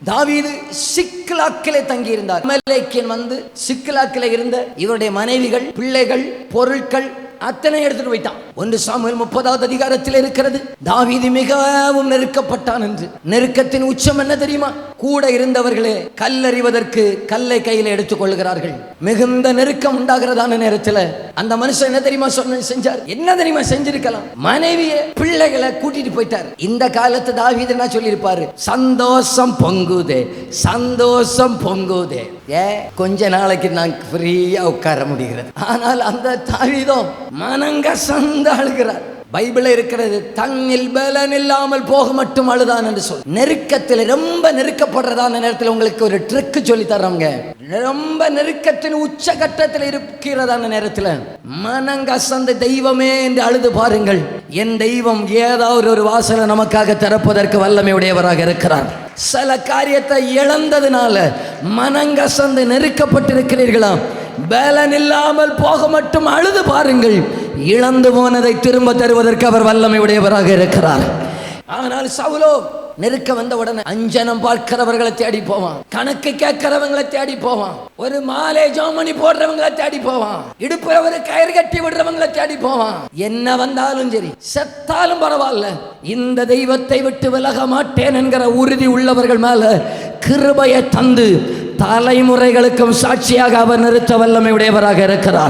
தாவீது சிக்லாக்கிலே தங்கி இருந்தார். அமலேக்கியன் வந்து சிக்லாக்கிலே இருந்த இவருடைய மனைவிகள், பிள்ளைகள், பொருட்கள் அத்தனை எடுத்துட்டு போயிட்டான். 1 சாமுவேல் 30வது அதிகாரத்தில் இருக்கிறது. தாவீது மிகவும் நெருக்கப்பட்டான் என்று. நெருக்கத்தின் உச்சம் என்ன தெரியுமா? கூட இருந்தவர்களே கல்லறிவதற்கு கல்லை கையில் எடுத்துக் கொள்கிறார்கள். மிகுந்த நெருக்கம் உண்டாகிறதான நேரத்தில் அந்த மனுஷன் என்ன தெரியுமா செஞ்சார்? என்ன தெரியுமா செஞ்சிருக்கலாம்? மனைவியை, பிள்ளைகளை கூட்டிட்டு போயிட்டார். இந்த காலத்து தாவீது என்ன சொல்லியிருப்பாரு? சந்தோஷம் பொங்குதே, சந்தோஷம் பொங்குதே. கொஞ்ச நாளைக்கு நான் ஃப்ரீயா உட்கார முடிகிறது. ஆனால் அந்த தாவீதோ மனங்கசந்து அழுகிறார். பைபிள் இருக்கிறது, தன்னில் பலன் இல்லாமல் போக மட்டும் அழுதான் என்று சொல். நெருக்கத்தில், ரொம்ப நெருக்கப்படுறதான நேரத்தில் உங்களுக்கு ஒரு ட்ரிக் சொல்லி தர்றவங்க. ரொம்ப நெருக்கத்தின் உச்சகட்டத்தில் இருக்கிறதான நேரத்தில் மனங்கசந்து தெய்வமே என்று அழுது பாருங்கள். என் தெய்வம் ஏதாவது ஒரு வாசலை நமக்காக திறப்பதற்கு வல்லமை உடையவராக இருக்கிறார். சில காரியத்தை இழந்ததுனால மனங்கசந்து நெருக்கப்பட்டிருக்கிறீர்களாம். பலன் இல்லாமல் போக மட்டும் அழுது பாருங்கள். இழந்து போனதை திரும்ப தருவதற்கு அவர் வல்லமை உடையவராக இருக்கிறார். ஆனால் சவுலோ நெருக்க வந்த உடனே அஞ்சனம் பார்க்கிறவர்களை தேடி போவான், கணக்கு கேட்கிறவங்களை தேடி போவான், ஒரு மாலை ஜோமணி போடுறவங்களை தேடி போவான், இடுப்புல ஒரு கயிறு கட்டி விடுறவங்களை தேடி போவான். என்ன வந்தாலும் சரி, செத்தாலும் பரவாயில்ல, இந்த தெய்வத்தை விட்டு விலக மாட்டேன் என்கிற உறுதி உள்ளவர்கள் மேல கிருபையை தந்து தலைமுறைகளுக்கும் சாட்சியாக அவர் நிறுத்த வல்லமை உடையவராக இருக்கிறார்.